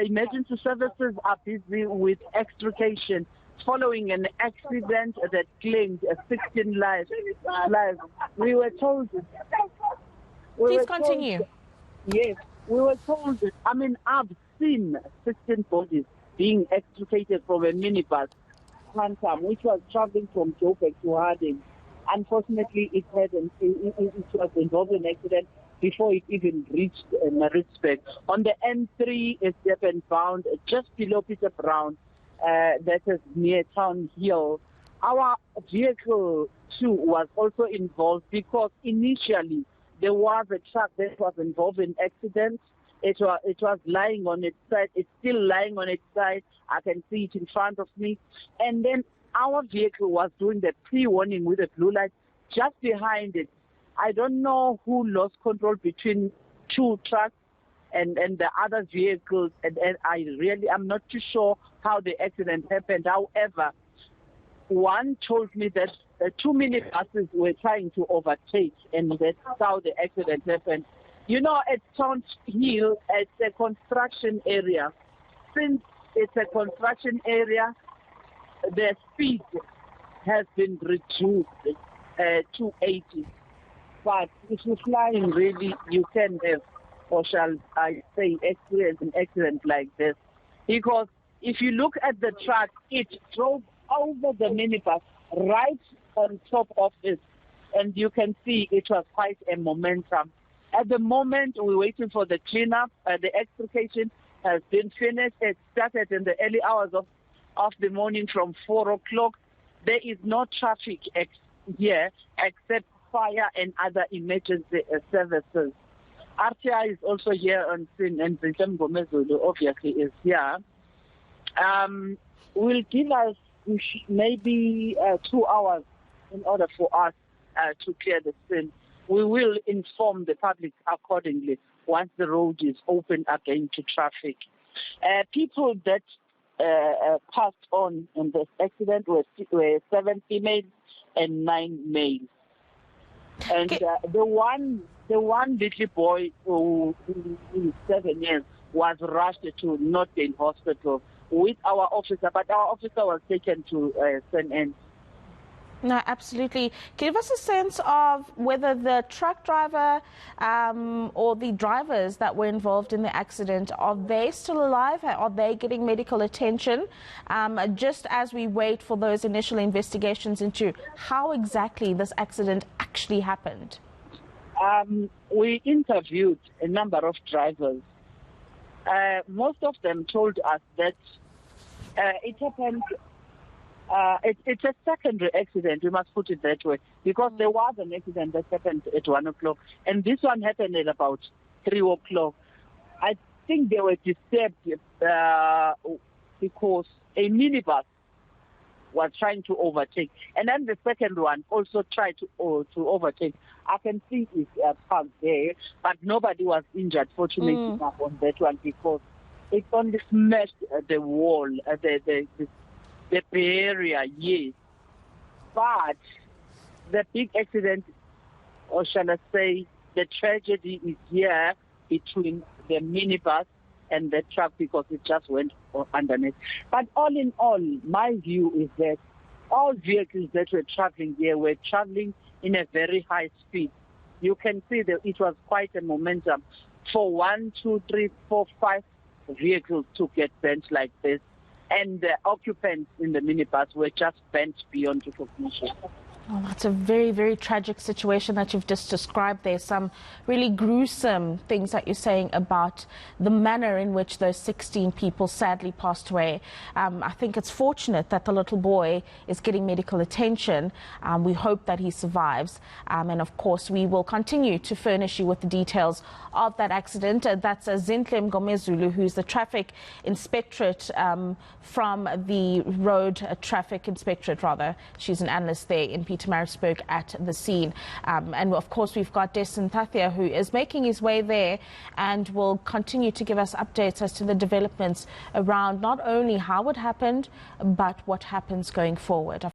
emergency services are busy with extrication following an accident that claimed 16 lives. We were told... Please continue. Yes, we were told, I've seen 16 bodies being extricated from a minibus, Quantum, which was traveling from Joburg to Harding. Unfortunately, it was involved in an accident before it even reached Maritzburg. On the N3, it's happened bound just below Pietermaritzburg, that is near Town Hill. Our vehicle too was also involved because initially there was a truck that was involved in accident. It was lying on its side. It's still lying on its side. I can see it in front of me. And then our vehicle was doing the pre-warning with a blue light just behind it. I don't know who lost control between two trucks and the other vehicles. And I'm not too sure how the accident happened. However, one told me that 2 minibuses were trying to overtake, and that's how the accident happened. You know, at Town Hill, it's a construction area. Since it's a construction area, the speed has been reduced to 80. But if you're flying, really, you can have, or shall I say, experience an accident like this. Because if you look at the truck, it drove over the minibus right on top of it. And you can see it was quite a momentum. At the moment, we're waiting for the cleanup. The extrication has been finished. It started in the early hours of the morning from 4 o'clock. There is no traffic here except fire and other emergency services. RTI is also here on scene, and Zinhle Mngomezulu obviously is here. Will give us maybe 2 hours in order for us to clear the scene. We will inform the public accordingly once the road is open again to traffic. People that passed on in this accident were 7 females and 9 males. And the one little boy who is 7 years was rushed to Northdale Hospital with our officer, but our officer was taken to St. No, absolutely. Give us a sense of whether the truck driver or the drivers that were involved in the accident, are they still alive? Are they getting medical attention? Just as we wait for those initial investigations into how exactly this accident actually happened. We interviewed a number of drivers. Most of them told us that it happened. It's a secondary accident, we must put it that way, because there was an accident that happened at 1 o'clock, and this one happened at about 3 o'clock. I think they were disturbed because a minibus was trying to overtake, and then the second one also tried to overtake. I can see it parked there, but nobody was injured, fortunately enough, on that one, because it only smashed the wall, the barrier, yes. But the big accident, or shall I say, the tragedy is here between the minibus and the truck, because it just went underneath. But all in all, my view is that all vehicles that were traveling here were traveling in a very high speed. You can see that it was quite a momentum for 1, 2, 3, 4, 5 vehicles to get bent like this. And the occupants in the minibus were just bent beyond recognition. Well, that's a very, very tragic situation that you've just described. There's some really gruesome things that you're saying about the manner in which those 16 people sadly passed away. I think it's fortunate that the little boy is getting medical attention. We hope that he survives. And of course, we will continue to furnish you with the details of that accident. That's Zinhle Mngomezulu, who's the Traffic Inspectorate from the Road Traffic Inspectorate, rather. She's an analyst there in Pietermaritzburg at the scene. And of course, we've got Zinhle, who is making his way there and will continue to give us updates as to the developments around not only how it happened, but what happens going forward.